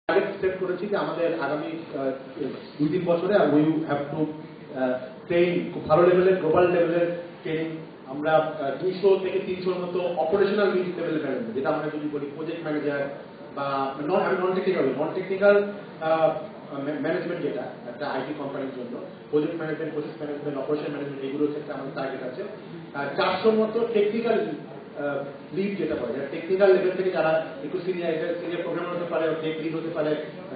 Target set করেছি যে আমাদের আগামী 2-3 বছরে উই হ্যাভ টু ট্রেন খুব ভালো লেভেলের গ্লোবাল লেভেলের ট্রেনিং আমরা 200 থেকে 300 মতো অপারেশনাল লেভেলের ম্যানেজমেন্ট, যেটা আমরা যদি বলি প্রজেক্ট ম্যানেজার বা নন টেকনিক্যাল ম্যানেজমেন্ট, যেটা একটা আইটি কোম্পানির জন্য project management, process management, operation management, এগুলোর ক্ষেত্রে আমাদের টার্গেট আছে 400 মতো টেকনিক্যাল লিড, যেটা বলে টেকনিক্যাল লেভেল থেকে যারা একটু সিনিয়র প্রোগ্রামার হতে পারে, টেক লিড হতে পারে,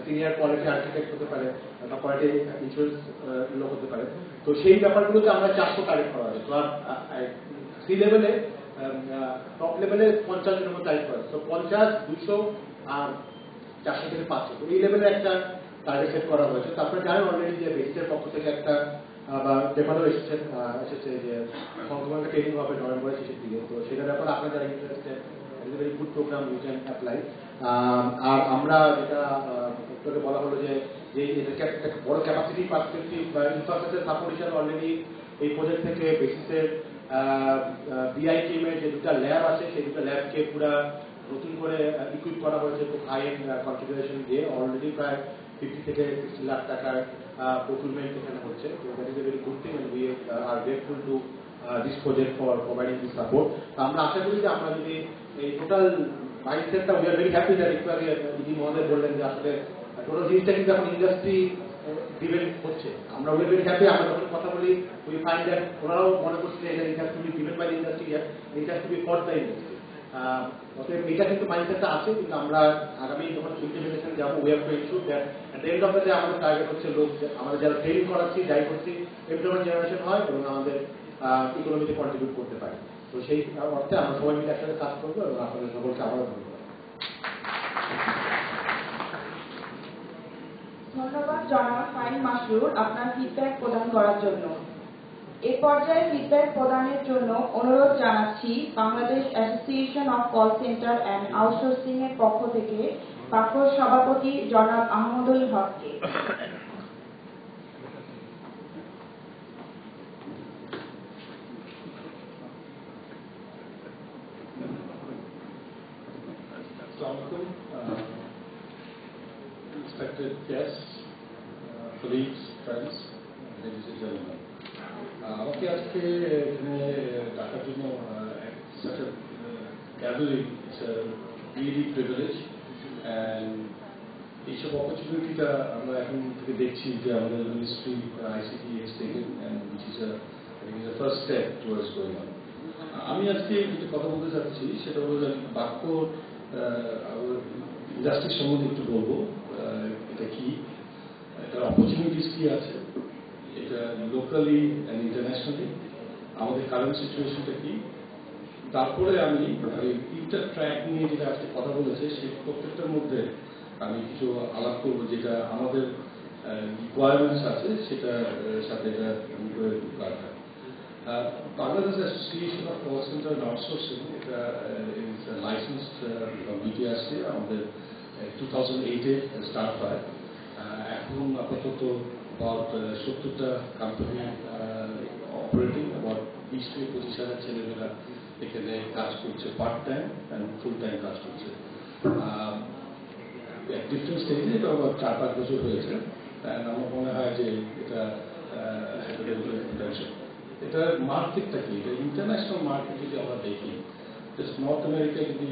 সিনিয়র কোয়ালিটি আর্কিটেক্ট হতে পারে, বা কোয়ালিটি ইন্স্যুরেন্স লোক হতে পারে। তো সেই ব্যাপারগুলোতে আমরা 400 টার্গেট করা হবে। তো আর সি লেভেলে টপ লেভেলে 50 জনের মতো টার্গেট করা হয়। তো 50, 200 আর 400 থেকে 500, তো এই লেভেলে একটা টার্গেট সেট করা হয়েছে। তারপরে জানেন অলরেডি যে বেসিসের পক্ষ থেকে একটা বা পেপারও এসেছে যে সংক্রমণের ট্রেনিং হবে নভেম্বরের শেষের দিকে। তো সেটার ব্যাপারে আপনার যারা interested, very good programme, you can apply. আর আমরা যেটা বলা হলো যে একটা বড় ক্যাপাসিটি পার্সপেক্টিভ বা ইনফ্রাস্ট্রাকচার সাপোর্ট হিসাবে অলরেডি এই প্রজেক্ট থেকে বেসিসের বিআই টিমের যে দুটা ল্যাব আছে, সেই দুটা ল্যাবকে পুরো নতুন করে ইকুইপ করা হয়েছে খুব হাই এন্ড কনফিগারেশন দিয়ে। অলরেডি প্রায় 50 থেকে 60 লাখ টাকার procurement এখানে হচ্ছে। তো that is a very good thing, and we are grateful to this project for providing this support. আমরা আশা করি যে আমরা যদি এই টোটাল মাইন্ডসেটটা, we are very happy that একটু আগে দিদি মহোদয় বললেন যে আসলে টোটাল জিনিসটা কিন্তু এখন ইন্ডাস্ট্রি ড্রিভেন হচ্ছে। আমরা উই আর ভেরি হ্যাপি। আমরা যখন কথা বলি উই ফাইন্ড দ্যাট ওনারাও মনে করছে যে it has to be driven by the industry, it has to be for the industry. অতএব এটা কিন্তু মাইন্ডসেটটা আছে, কিন্তু আমরা আগামী যখন ইমপ্লিমেন্টেশন যাবো we have to ensure that at the end of the day আমাদের টার্গেট হচ্ছে লোক, আমাদের যারা ট্রেনিং করাচ্ছি, যাই করছি, এমপ্লয়মেন্ট জেনারেশন হয় এবং আমাদের ইকোনমিতে কন্ট্রিবিউট করতে পারে। তো সেই অর্থে আমরা সবাই মিলে একসাথে কাজ করবো এবং আপনাদের সকলকে আবারও ধন্যবাদ। ধন্যবাদ জনাব ফাইন মাসরুর আপনার ফিডব্যাক প্রদান করার জন্য। এ পর্যায়ে ফিডব্যাক প্রদানের জন্য অনুরোধ জানাচ্ছি Bangladesh association of call centre and outsourcing এর পক্ষ থেকে পাকর সভাপতি জনাব আহমদুল হককে। Respected guests, colleagues, friends, ladies and gentlemen. আমাকে আজকে এখানে ডাকার জন্য such a gathering, it's a really privilege, and এইসব অপরচুনিটিটা আমরা এখন থেকে দেখছি যে আমাদের ministry ICT has taken, and which is I think is a first step towards going on. আমি আজকে যেটা কথা বলতে চাচ্ছি সেটা হলো যে বাক্য ইন্ডাস্ট্রি সম্বন্ধে একটু বলবো, এটা কি, এটার অপরচুনিটিস কি আছে, এটা লোকালি অ্যান্ড ইন্টারন্যাশনালি আমাদের কারেন্ট সিচুয়েশনটা কি। তারপরে আমি তিনটা ট্র্যাক নিয়ে যেটা আজকে কথা বলেছে সেই প্রত্যেকটার মধ্যে আমি কিছু আলাপ করবো যেটা আমাদের রিকোয়ারমেন্টস আছে সেটার সাথে এটা রাখা। Bangladesh association of call centre and outsourcing, এটা ইজ লাইসেন্সড BTRC, আমাদের 2008-এ স্টার্ট হয়। এখন আপাতত about 70টা কোম্পানি অপারেটিং, about 20 থেকে 25,000 ছেলেমেয়েরা এখানে কাজ করছে, part time and full time কাজ করছে। ডিফারেন্ট স্টেজে এটা আবার 4-5 বছর হয়েছে, অ্যান্ড আমার মনে হয় যে এটা পোটেনশিয়াল। এটার মার্কেটটা কি, এটা ইন্টারন্যাশনাল মার্কেট যদি আমরা দেখি, নর্থ আমেরিকায় যদি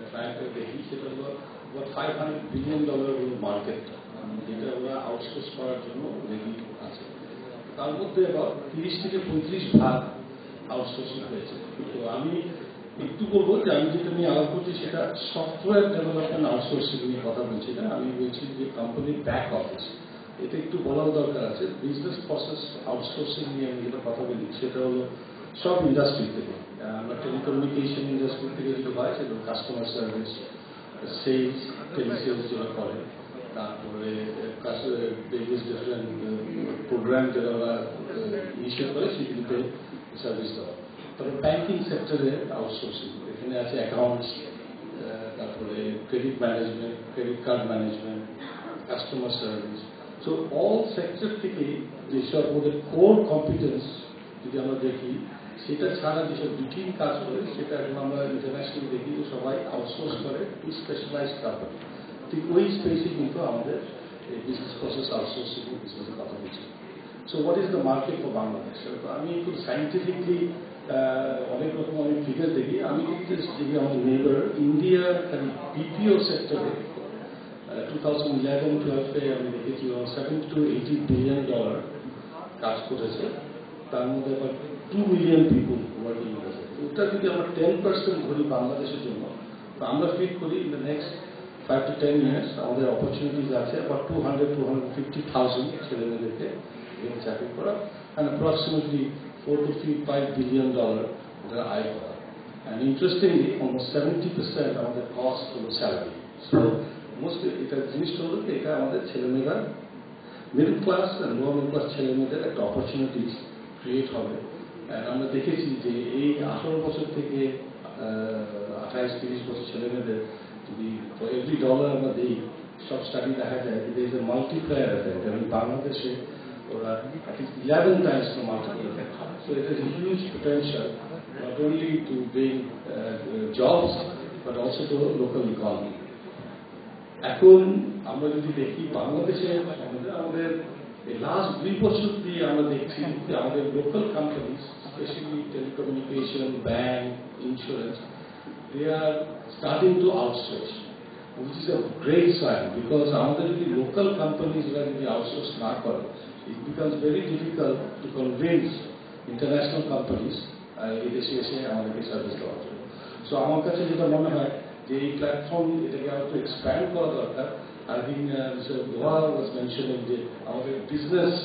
ট্রায়ালটা দেখি, সেটা হলো $500 বিলিয়ন মার্কেট, যেটা ওরা আউটসোর্স করার জন্য রেডি আছে। তার মধ্যে আবার 30 থেকে 35 ভাগ আউটসোর্সিং হয়েছে। তো আমি একটু বলবো যে আমি যেটা নিয়ে আলাপ করছি সেটা সফটওয়্যার ডেভেলপমেন্ট আউটসোর্সিং নিয়ে কথা বলছি না, আমি বলছি যে কোম্পানির ব্যাক অফিস, এটা একটু বলার দরকার আছে। বিজনেস প্রসেস আউটসোর্সিং নিয়ে আমি যেটা কথা বলি সেটা হলো সব ইন্ডাস্ট্রি থেকে, আমরা টেলিকমিউনিকেশন ইন্ডাস্ট্রি থেকে যেটা হয় সেটা কাস্টমার সার্ভিস, সেলস, টেলিসেলস যেটা করে, তারপরে ডিফারেন্ট প্রোগ্রাম যারা ওরা ইনিশিয়েট করে সেগুলিতে সার্ভিস দেওয়া। তারপরে ব্যাংকিং সেক্টরে আউটসোর্সিং, এখানে আছে অ্যাকাউন্টস, তারপরে credit management, credit card management, customer service. So all sector থেকে যেসব ওদের কোর কম্পিটেন্স যদি আমরা দেখি, সেটা ছাড়া যেসব রুটিন কাজ করে সেটা এখন আমরা ইন্টারন্যাশনালি দেখি যে সবাই আউটসোর্স করে টু স্পেশালাইজড কোম্পানি। ঠিক ওই স্পেসে কিন্তু আমাদের এই বিজনেস প্রসেস আউটসোর্সিং বিজনেসের কথা বলছি। So what is the market for Bangladesh? তো আমি একটু সাইন্টিফিকলি অনেক রকম আমি ফিগার দেখি। আমি কিন্তু দেখি আমাদের নেইবার ইন্ডিয়ার খালি বিপিও সেক্টরে 2011-12-এ আমি দেখেছি $70 to $80 billion কাজ করেছে, তার মধ্যে আবার 2 million people ওয়ার্কিং করেছে। ওটা যদি আমরা 10% ধরি বাংলাদেশের জন্য, তো আমরা ফিট করি in the next 5 to 10 years আমাদের অপরচুনিটিজ আছে আবার 200-250,000 ছেলেমেয়েদেরকে চাকরি করা, and approximately $4 to $5 billion ওদের আয় করা। And interestingly, almost 70% আমাদের কস্ট হলো স্যালারি। সো মোস্ট এটা জিনিসটা হলো যে এটা আমাদের ছেলেমেয়েরা middle class and lower middle class ছেলেমেয়েদের একটা অপরচুনিটিস ক্রিয়েট হবে। আমরা দেখেছি যে এই 18 বছর থেকে 28-30 বছর ছেলেমেয়েদের যদি এভরি ডলার আমরা দিই, সব স্টাডি দেখা যায় যে এই যে মাল্টিপ্লায়ার এফেক্ট, এবং বাংলাদেশে ওরা at least 11 times the multiplier effect. So it has a huge potential not only to bring jobs but also to the local economy. এখন আমরা যদি দেখি বাংলাদেশে আমাদের এই লাস্ট 2 বছর দিয়ে আমরা দেখছি যে আমাদের local companies, specially telecommunication, bank, insurance, they are starting to outsource, which is a great sign, because আমাদের যদি লোকাল কোম্পানিজরা যদি আউটসোর্স না করে, it becomes very difficult to convince international companies এই দেশে এসে আমাদেরকে সার্ভিস দেওয়ার জন্য। সো আমার কাছে যেটা মনে হয় যে এই প্ল্যাটফর্ম এটাকে আরো একটু এক্সপ্যান্ড করা দরকার। I think Mr. Gohar was mentioning যে আমাদের বিজনেস